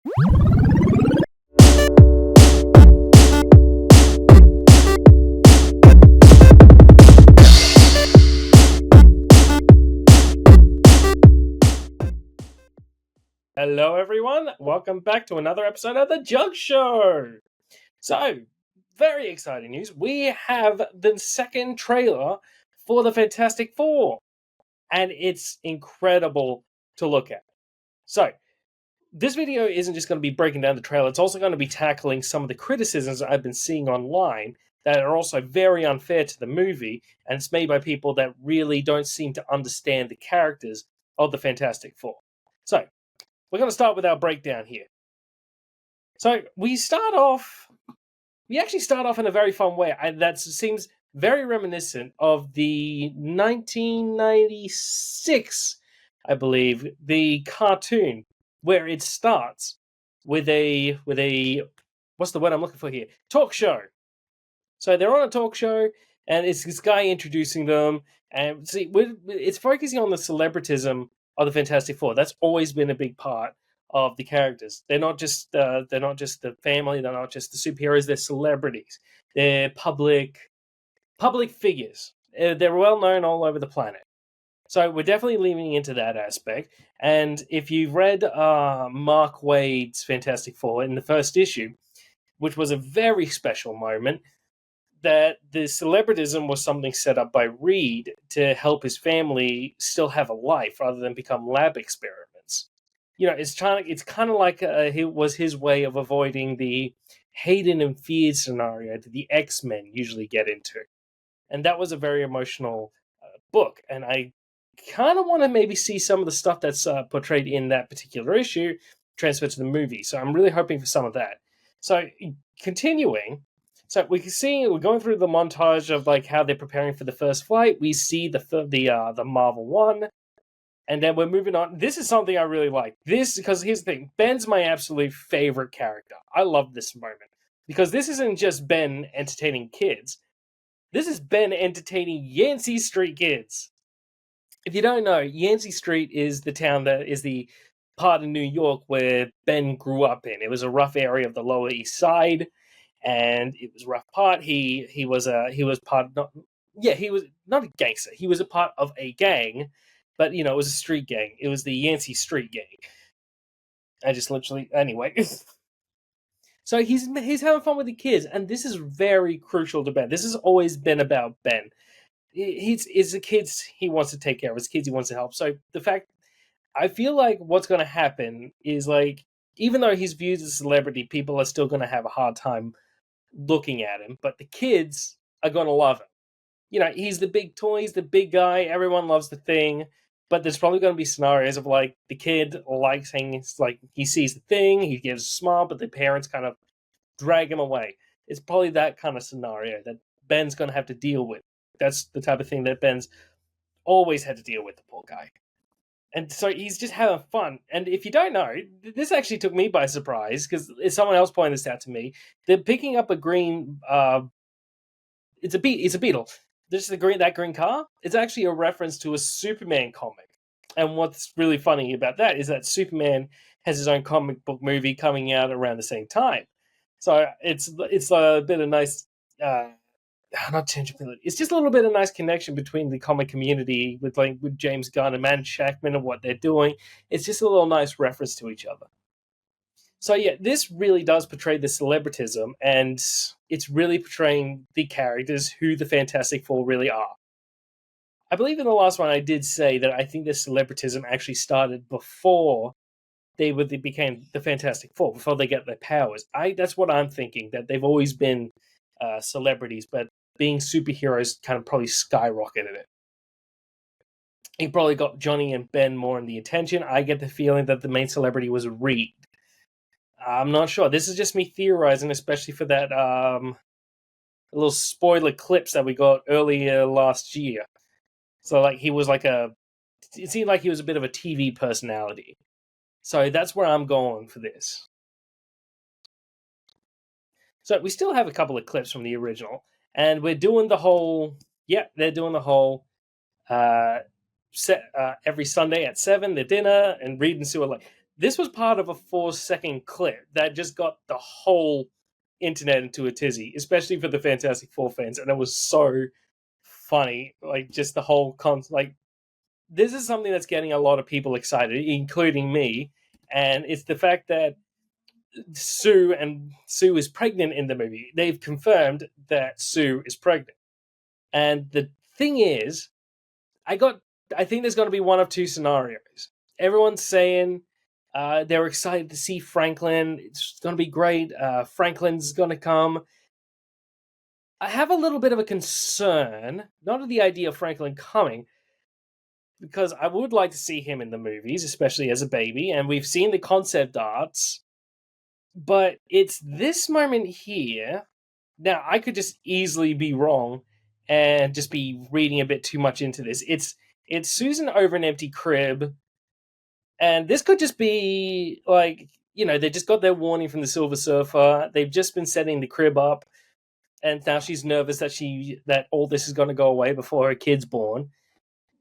Hello, everyone. Welcome back to another episode of The Jug Show. So, very exciting news. We have the second trailer for the Fantastic Four, and it's incredible to look at. So, this video isn't just going to be breaking down the trailer, it's also going to be tackling some of the criticisms I've been seeing online that are also very unfair to the movie, and it's made by people that really don't seem to understand the characters of the Fantastic Four. So, we're going to start with our breakdown here. So we actually start off in a very fun way. That seems very reminiscent of the 1996, I believe, the cartoon, where it starts with a what's the word I'm looking for here? Talk show. So they're on a talk show, and it's this guy introducing them, and it's focusing on the celebritism of the Fantastic Four. That's always been a big part of the characters. They're not just the family. They're not just the superheroes. They're celebrities. They're public figures. They're well known all over the planet. So we're definitely leaning into that aspect. And if you've read Mark Waid's Fantastic Four in the first issue, which was a very special moment, that the celebritism was something set up by Reed to help his family still have a life rather than become lab experiments. It's kind of like it was his way of avoiding the hated and feared scenario that the X-Men usually get into. And that was a very emotional book. And I kind of want to maybe see some of the stuff that's portrayed in that particular issue transferred to the movie. So I'm really hoping for some of that. So continuing, so we can see we're going through the montage of like how they're preparing for the first flight. We see the Marvel one, and then we're moving on. This is something I really like. This because here's the thing: Ben's my absolute favorite character. I love this moment because this isn't just Ben entertaining kids. This is Ben entertaining Yancey Street kids. If you don't know, Yancey Street is the town that is the part of New York where Ben grew up in. It was a rough area of the Lower East Side, and it was a rough part. He was part of he was not a gangster. He was a part of a gang, but it was a street gang. It was the Yancey Street gang. I just literally anyway. So he's having fun with the kids, and this is very crucial to Ben. This has always been about Ben. He's the kids he wants to take care of. His kids he wants to help. So the fact I feel like what's going to happen is like even though he's viewed as a celebrity, people are still going to have a hard time looking at him. But the kids are going to love him. He's the big toy, he's the big guy. Everyone loves the Thing. But there's probably going to be scenarios of like the kid likes hanging. It's like he sees the Thing, he gives a smile, but the parents kind of drag him away. It's probably that kind of scenario that Ben's going to have to deal with. That's the type of thing that Ben's always had to deal with, the poor guy. And so he's just having fun. And if you don't know, this actually took me by surprise because someone else pointed this out to me. They're picking up a green. It's a beetle. That green car. It's actually a reference to a Superman comic. And what's really funny about that is that Superman has his own comic book movie coming out around the same time. So it's a bit of nice. Not tangibility. It's just a little bit of nice connection between the comic community with James Gunn and Matt Shackman and what they're doing. It's just a little nice reference to each other. So yeah, this really does portray the celebritism, and it's really portraying the characters who the Fantastic Four really are. I believe in the last one I did say that I think the celebritism actually started before they became the Fantastic Four, before they get their powers. That's what I'm thinking, that they've always been celebrities, but being superheroes kind of probably skyrocketed it. He probably got Johnny and Ben more in the attention. I get the feeling that the main celebrity was Reed. I'm not sure. This is just me theorizing, especially for that little spoiler clips that we got earlier last year. So like it seemed like he was a bit of a TV personality. So that's where I'm going for this. So we still have a couple of clips from the original, and we're doing the whole. Yeah, they're doing the whole. Every Sunday at 7, the dinner, and Reed and Sue are like. this was part of a 4-second clip that just got the whole internet into a tizzy, especially for the Fantastic Four fans, and it was so funny. Like, just the whole like, this is something that's getting a lot of people excited, including me, and it's the fact that Sue is pregnant in the movie. They've confirmed that Sue is pregnant. And the thing is, I think there's going to be one of two scenarios. Everyone's saying they're excited to see Franklin. It's going to be great. Franklin's going to come. I have a little bit of a concern, not of the idea of Franklin coming, because I would like to see him in the movies, especially as a baby, and we've seen the concept arts. But it's this moment here. Now, I could just easily be wrong and just be reading a bit too much into this. It's Susan over an empty crib, and this could just be like, they just got their warning from the Silver Surfer. They've just been setting the crib up, and now she's nervous that all this is going to go away before her kid's born.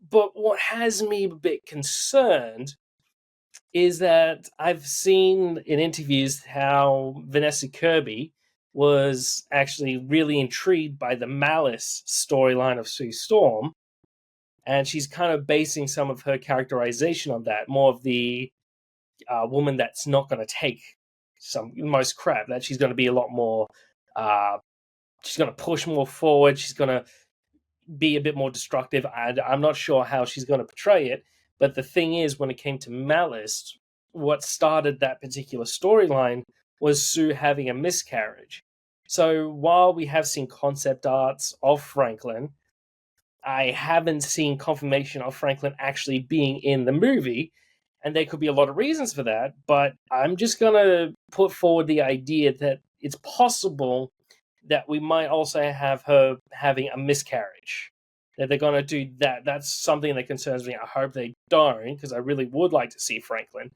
But what has me a bit concerned is that I've seen in interviews how Vanessa Kirby was actually really intrigued by the Malice storyline of Sue Storm, and she's kind of basing some of her characterization on that, more of the woman that's not going to take most crap, that she's going to be a lot more, she's going to push more forward, she's going to be a bit more destructive. I'm not sure how she's going to portray it, but the thing is, when it came to Malice, what started that particular storyline was Sue having a miscarriage. So while we have seen concept arts of Franklin, I haven't seen confirmation of Franklin actually being in the movie, and there could be a lot of reasons for that, but I'm just going to put forward the idea that it's possible that we might also have her having a miscarriage. That they're going to do that. That's something that concerns me. I hope they don't, because I really would like to see Franklin.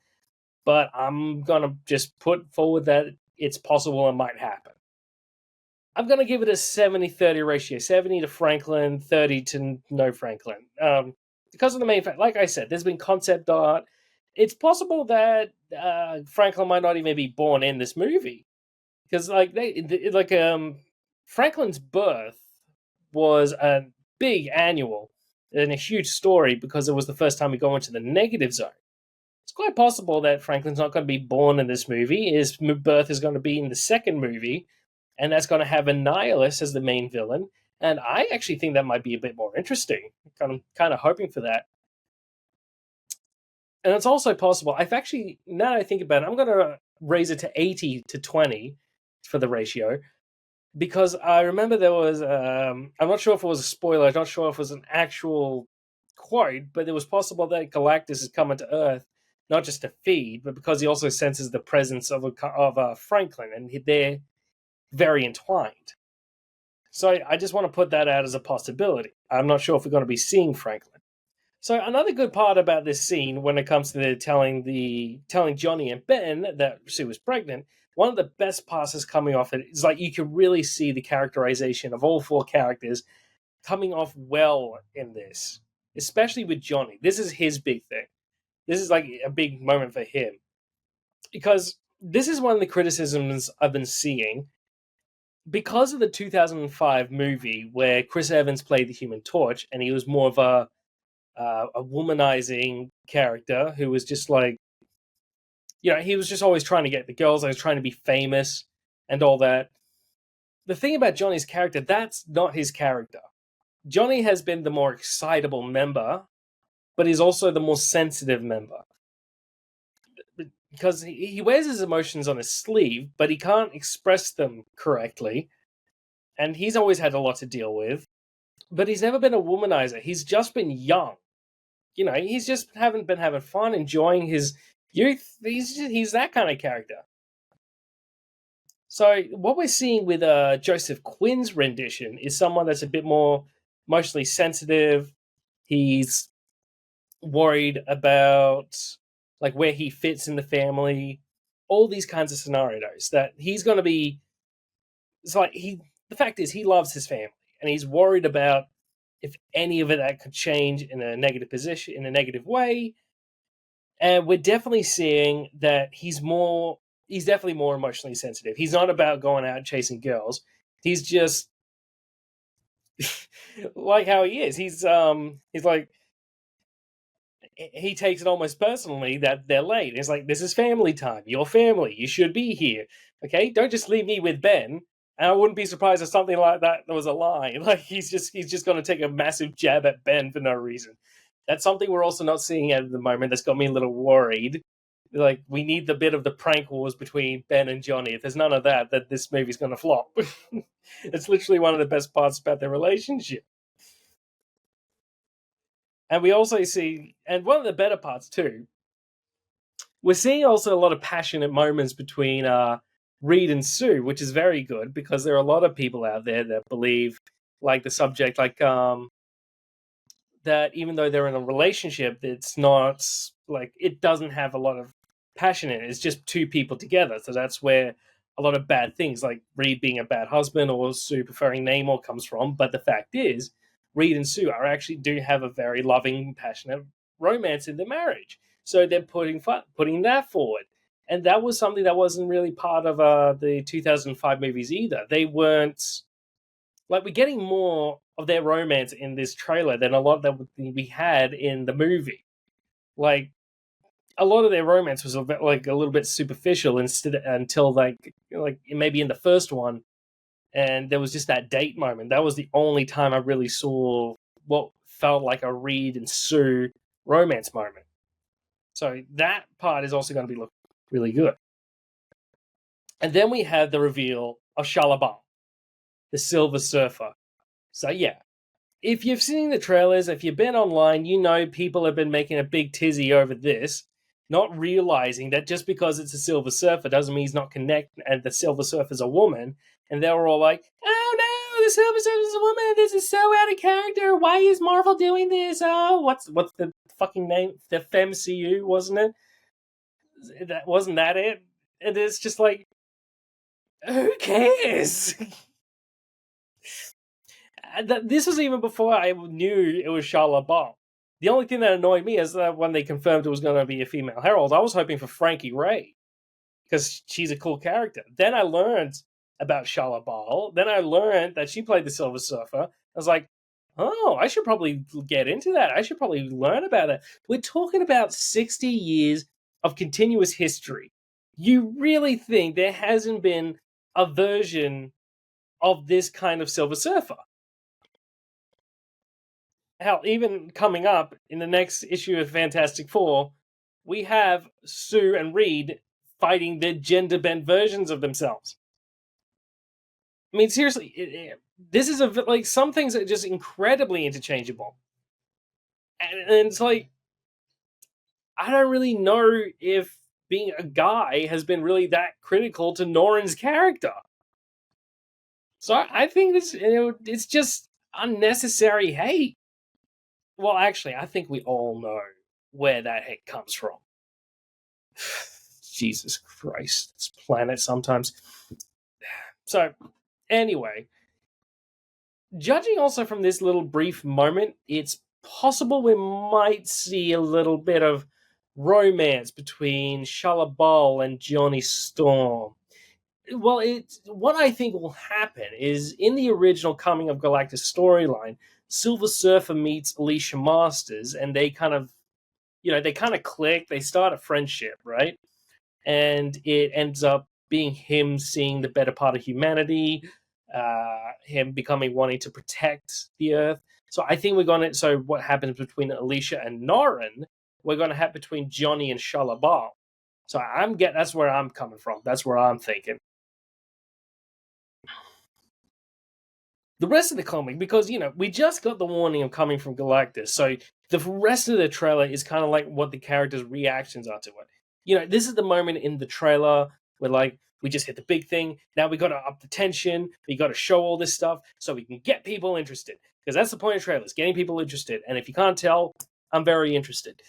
But I'm going to just put forward that it's possible it might happen. I'm going to give it a 70-30 ratio. 70 to Franklin, 30 to no Franklin. Because of the main fact, like I said, there's been concept art. It's possible that Franklin might not even be born in this movie. Because Franklin's birth was a big annual and a huge story because it was the first time we go into the negative zone. It's quite possible that Franklin's not going to be born in this movie. His birth is going to be in the second movie, and that's going to have Annihilus as the main villain. And I actually think that might be a bit more interesting. I'm kind of hoping for that. And it's also possible. Now that I think about it, I'm going to raise it to 80 to 20 for the ratio, because I remember there was, I'm not sure if it was a spoiler, I'm not sure if it was an actual quote, but it was possible that Galactus is coming to Earth, not just to feed, but because he also senses the presence of Franklin, and they're very entwined. So I just want to put that out as a possibility. I'm not sure if we're going to be seeing Franklin. So another good part about this scene, when it comes to telling Johnny and Ben that Sue was pregnant, one of the best parts is coming off it is like you can really see the characterization of all four characters coming off well in this, especially with Johnny. This is his big thing. This is like a big moment for him, because this is one of the criticisms I've been seeing because of the 2005 movie where Chris Evans played the Human Torch, and he was more of a womanizing character who was just like, he was just always trying to get the girls. I was trying to be famous and all that. The thing about Johnny's character, that's not his character. Johnny has been the more excitable member, but he's also the more sensitive member. Because he wears his emotions on his sleeve, but he can't express them correctly. And he's always had a lot to deal with. But he's never been a womanizer. He's just been young. He's just haven't been having fun, enjoying his youth. He's that kind of character. So what we're seeing with Joseph Quinn's rendition is someone that's a bit more emotionally sensitive. He's worried about like where he fits in the family, all these kinds of scenarios that he's going to be. It's like the fact is he loves his family, and he's worried about if any of it that could change in a negative position, in a negative way. And we're definitely seeing that he's definitely more emotionally sensitive. He's not about going out chasing girls. He's just like how he is. He's like he takes it almost personally that they're late. It's like, this is family time. Your family. You should be here. Okay, don't just leave me with Ben. And I wouldn't be surprised if something like that was a lie. Like he's going to take a massive jab at Ben for no reason. That's something we're also not seeing at the moment. That's got me a little worried. Like, we need the bit of the prank wars between Ben and Johnny. If there's none of that, that this movie's going to flop. It's literally one of the best parts about their relationship. And we also see, and one of the better parts too, we're seeing also a lot of passionate moments between Reed and Sue, which is very good because there are a lot of people out there that believe, like the subject, like that even though they're in a relationship, it's not like it doesn't have a lot of passion in it. It's just two people together. So that's where a lot of bad things, like Reed being a bad husband or Sue preferring Namor, comes from. But the fact is, Reed and Sue are actually do have a very loving, passionate romance in their marriage. So they're putting that forward. And that was something that wasn't really part of the 2005 movies either. They weren't like, we're getting more of their romance in this trailer than a lot that we had in the movie. Like, a lot of their romance was like a little bit superficial until like maybe in the first one, and there was just that date moment. That was the only time I really saw what felt like a Reed and Sue romance moment. So that part is also going to be look really good. And then we have the reveal of Shalabal, the Silver Surfer. So yeah, if you've seen the trailers, if you've been online, you know people have been making a big tizzy over this, not realizing that just because it's a Silver Surfer doesn't mean he's not connected, and the Silver Surfer's a woman. And they were all like, "Oh no, the Silver Surfer's a woman! This is so out of character. Why is Marvel doing this? Oh, what's the fucking name? The FemCU, wasn't it? That wasn't that it? And it's just like, who cares?" This was even before I knew it was Charlotte Ball. The only thing that annoyed me is that when they confirmed it was going to be a female Herald, I was hoping for Frankie Ray because she's a cool character. Then I learned about Charlotte Ball. Then I learned that she played the Silver Surfer. I was like, oh, I should probably get into that. I should probably learn about it. We're talking about 60 years of continuous history. You really think there hasn't been a version of this kind of Silver Surfer? Hell, even coming up in the next issue of Fantastic Four, we have Sue and Reed fighting their gender bent versions of themselves. I mean, seriously, this is like, some things are just incredibly interchangeable, and it's like, I don't really know if being a guy has been really that critical to Norin's character. So I think it's just unnecessary hate. Well, actually, I think we all know where that hate comes from. Jesus Christ, this planet sometimes. So, anyway, judging also from this little brief moment, it's possible we might see a little bit of romance between Shalabal and Johnny Storm. Well, what I think will happen is, in the original Coming of Galactus storyline, Silver Surfer meets Alicia Masters, and they kind of, click. They start a friendship, right? And it ends up being him seeing the better part of humanity, him becoming wanting to protect the Earth. So I think we're going to. So what happens between Alicia and Norrin, we're going to have between Johnny and Shalabal. So that's where I'm coming from. That's where I'm thinking. The rest of the comic, because we just got the warning of coming from Galactus, so the rest of the trailer is kind of like what the characters' reactions are to it. This is the moment in the trailer where, like, we just hit the big thing. Now we got to up the tension. We got to show all this stuff so we can get people interested, because that's the point of trailers, getting people interested. And if you can't tell, I'm very interested.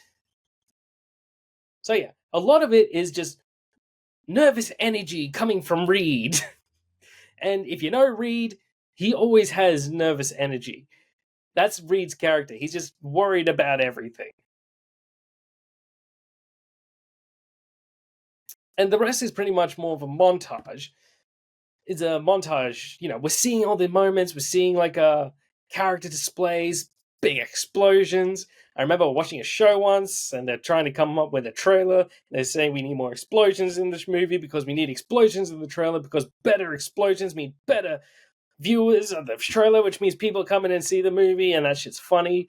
So yeah, a lot of it is just nervous energy coming from Reed. And if you know Reed, he always has nervous energy. That's Reed's character. He's just worried about everything. And the rest is pretty much more of a montage. It's a montage. We're seeing all the moments. We're seeing like character displays, big explosions. I remember watching a show once, and they're trying to come up with a trailer. They're saying we need more explosions in this movie because we need explosions in the trailer because better explosions mean better viewers of the trailer, which means people come in and see the movie, and that shit's funny.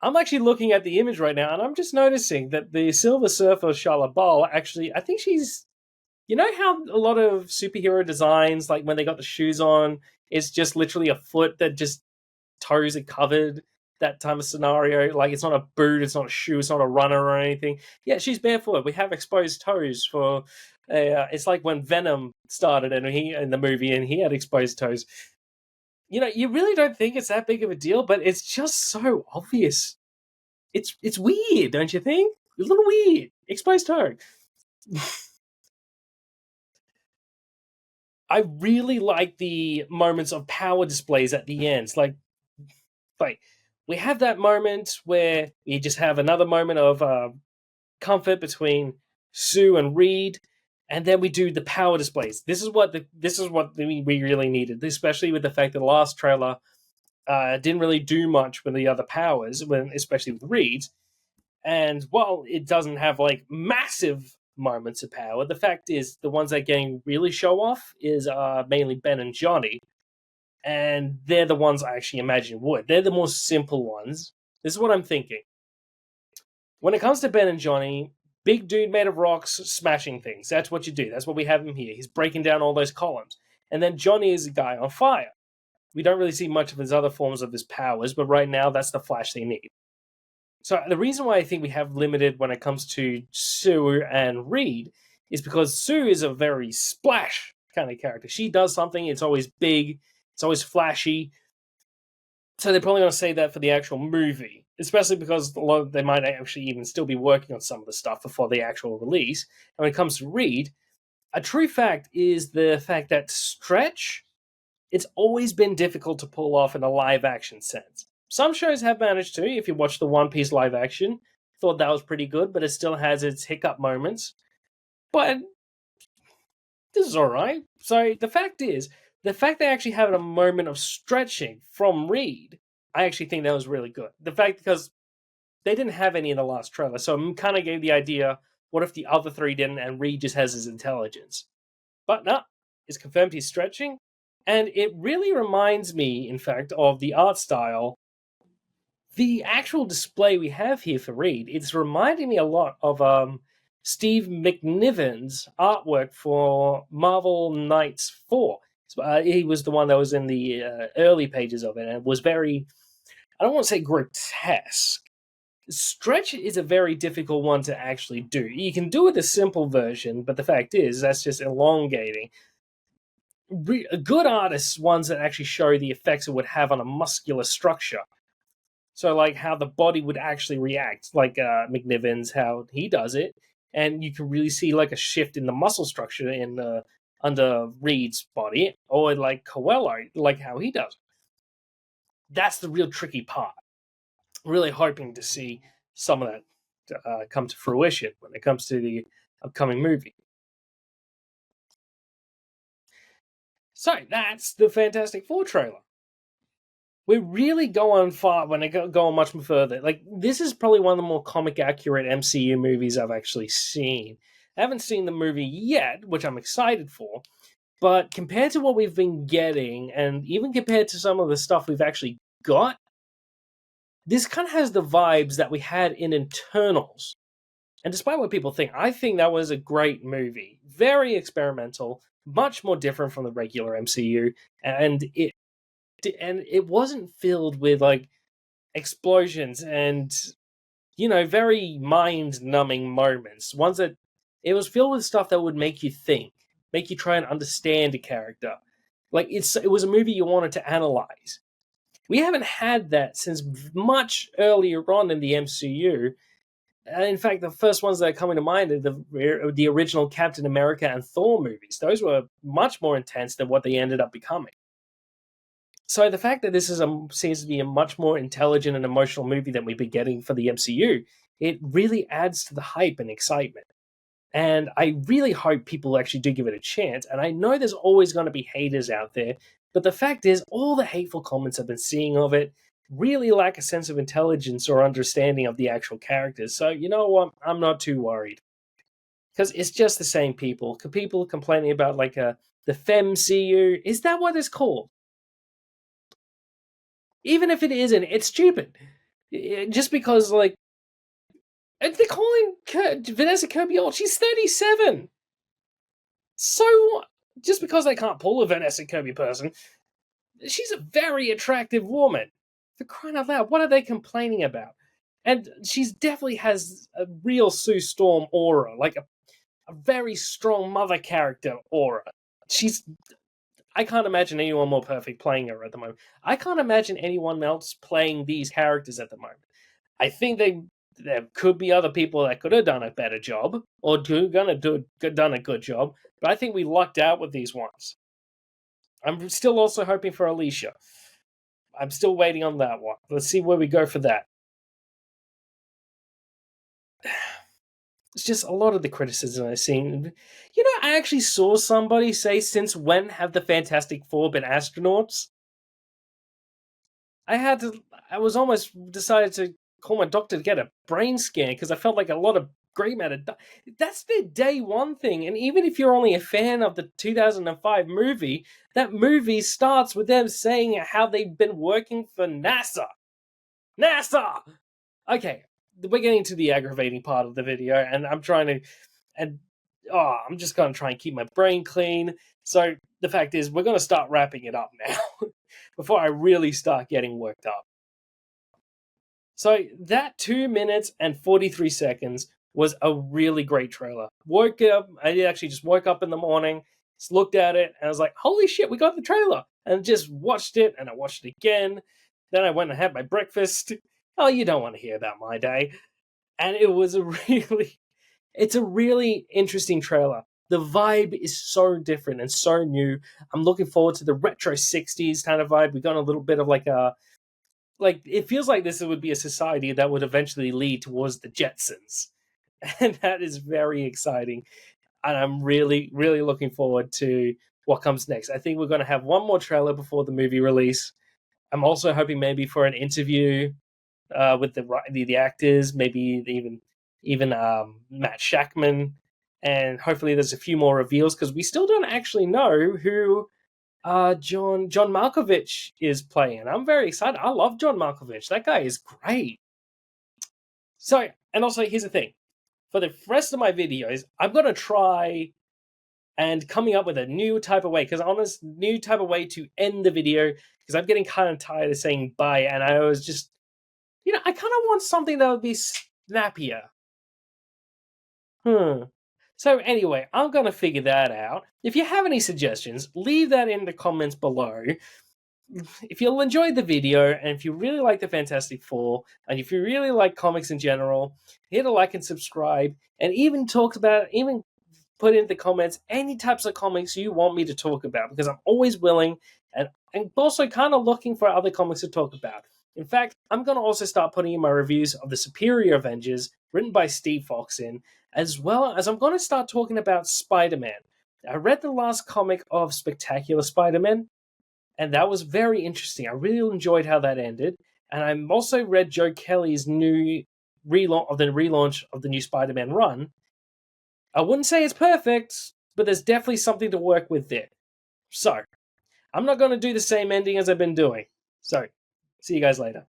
I'm actually looking at the image right now, and I'm just noticing that the Silver Surfer Charlotte Ball actually, I think she's. You know how a lot of superhero designs, like when they got the shoes on, it's just literally a foot that just toes are covered. That type of scenario, like it's not a boot, it's not a shoe, it's not a runner or anything. Yeah, she's barefoot. We have exposed toes for. It's like when Venom started and he in the movie and he had exposed toes. You really don't think it's that big of a deal, but it's just so obvious. It's weird, don't you think? A little weird. Exposed toe. I really like the moments of power displays at the end. Like we have that moment where we just have another moment of comfort between Sue and Reed, and then we do the power displays. This is what we really needed, especially with the fact that the last trailer didn't really do much with the other powers, especially with Reed. And while it doesn't have like massive moments of power, the fact is the ones that getting really show off is mainly Ben and Johnny, and they're the ones I actually imagine would. They're the more simple ones. This is what I'm thinking. When it comes to Ben and Johnny, big dude made of rocks smashing things. That's what you do. That's what we have him here. He's breaking down all those columns. And then Johnny is a guy on fire. We don't really see much of his other forms of his powers, but right now that's the flash they need. So the reason why I think we have limited when it comes to Sue and Reed is because Sue is a very splash kind of character. She does something, it's always big, it's always flashy. So they're probably going to say that for the actual movie, especially because a lot of, they might actually even still be working on some of the stuff before the actual release. And when it comes to Reed, a true fact is the fact that Stretch, it's always been difficult to pull off in a live action sense. Some shows have managed to. If you watch the One Piece live action, thought that was pretty good, but it still has its hiccup moments. But this is alright. So the fact they actually had a moment of stretching from Reed, I actually think that was really good. The fact because they didn't have any in the last trailer, so it kind of gave the idea, what if the other three didn't and Reed just has his intelligence? But no, it's confirmed he's stretching. And it really reminds me, in fact, of the art style. The actual display we have here for Reed, it's reminding me a lot of Steve McNiven's artwork for Marvel Knights 4. He was the one that was in the early pages of it, and it was very, I don't want to say grotesque. Stretch is a very difficult one to actually do. You can do it a simple version, but the fact is, that's just elongating. Good artists, ones that actually show the effects it would have on a muscular structure. So, like how the body would actually react, like McNiven's, how he does it, and you can really see like a shift in the muscle structure in under Reed's body, or like Coelho, like how he does. That's the real tricky part. Really hoping to see some of that come to fruition when it comes to the upcoming movie. So that's the Fantastic Four trailer. We're really going far when I go on much further. Like, this is probably one of the more comic accurate MCU movies I've actually seen. I haven't seen the movie yet, which I'm excited for, but compared to what we've been getting, and even compared to some of the stuff we've actually got, this kind of has the vibes that we had in Eternals. And despite what people think, I think that was a great movie. Very experimental, much more different from the regular MCU, and it wasn't filled with like explosions and very mind-numbing moments. Ones that it was filled with stuff that would make you think, make you try and understand a character. Like it was a movie you wanted to analyze. We haven't had that since much earlier on in the MCU. In fact, the first ones that are coming to mind are the original Captain America and Thor movies. Those were much more intense than what they ended up becoming. So the fact that this seems to be a much more intelligent and emotional movie than we've been getting for the MCU, it really adds to the hype and excitement. And I really hope people actually do give it a chance. And I know there's always going to be haters out there, but the fact is, all the hateful comments I've been seeing of it really lack a sense of intelligence or understanding of the actual characters. So, you know what? I'm not too worried. Because it's just the same people. People complaining about, like, the FemCU. Is that what it's called? Even if it isn't, it's stupid. Just because, like, they're calling Vanessa Kirby old. She's 37. So what? Just because they can't pull a Vanessa Kirby person, she's a very attractive woman. For crying out loud, what are they complaining about? And she's definitely has a real Sue Storm aura, like a very strong mother character aura. She's I can't imagine anyone more perfect playing her at the moment. I can't imagine anyone else playing these characters at the moment. I think there could be other people that could have done a better job or done a good job, but I think we lucked out with these ones. I'm still also hoping for Alicia. I'm still waiting on that one. Let's see where we go for that. It's just a lot of the criticism I've seen. You know, I actually saw somebody say, "Since when have the Fantastic Four been astronauts?" I was almost decided to call my doctor to get a brain scan because I felt like a lot of grey matter. That's their day one thing. And even if you're only a fan of the 2005 movie, that movie starts with them saying how they've been working for NASA. NASA! Okay, we're getting to the aggravating part of the video, and I'm just going to try and keep my brain clean. So the fact is, we're going to start wrapping it up now before I really start getting worked up. So that 2 minutes and 43 seconds was a really great trailer. I actually just woke up in the morning, just looked at it, and I was like, holy shit, we got the trailer. And just watched it, and I watched it again. Then I went and had my breakfast. Oh, you don't want to hear about my day. And it's a really interesting trailer. The vibe is so different and so new. I'm looking forward to the retro 60s kind of vibe. We got a little bit of it feels like this would be a society that would eventually lead towards the Jetsons. And that is very exciting. And I'm really, really looking forward to what comes next. I think we're going to have one more trailer before the movie release. I'm also hoping maybe for an interview with the actors, maybe even Matt Shackman, and hopefully there's a few more reveals because we still don't actually know who John Malkovich is playing. I'm very excited. I love John Malkovich. That guy is great. So, and also here's the thing: for the rest of my videos, I'm gonna try and coming up with a new type of way new type of way to end the video because I'm getting kind of tired of saying bye, and I was just I kind of want something that would be snappier. So anyway, I'm going to figure that out. If you have any suggestions, leave that in the comments below. If you'll enjoy the video, and if you really like the Fantastic Four, and if you really like comics in general, hit a like and subscribe, and even put in the comments any types of comics you want me to talk about, because I'm always willing, and also kind of looking for other comics to talk about. In fact, I'm going to also start putting in my reviews of the Superior Avengers, written by Steve Fox as well as I'm going to start talking about Spider-Man. I read the last comic of Spectacular Spider-Man, and that was very interesting. I really enjoyed how that ended. And I also read Joe Kelly's new relaunch of the new Spider-Man run. I wouldn't say it's perfect, but there's definitely something to work with there. So, I'm not going to do the same ending as I've been doing. So, see you guys later.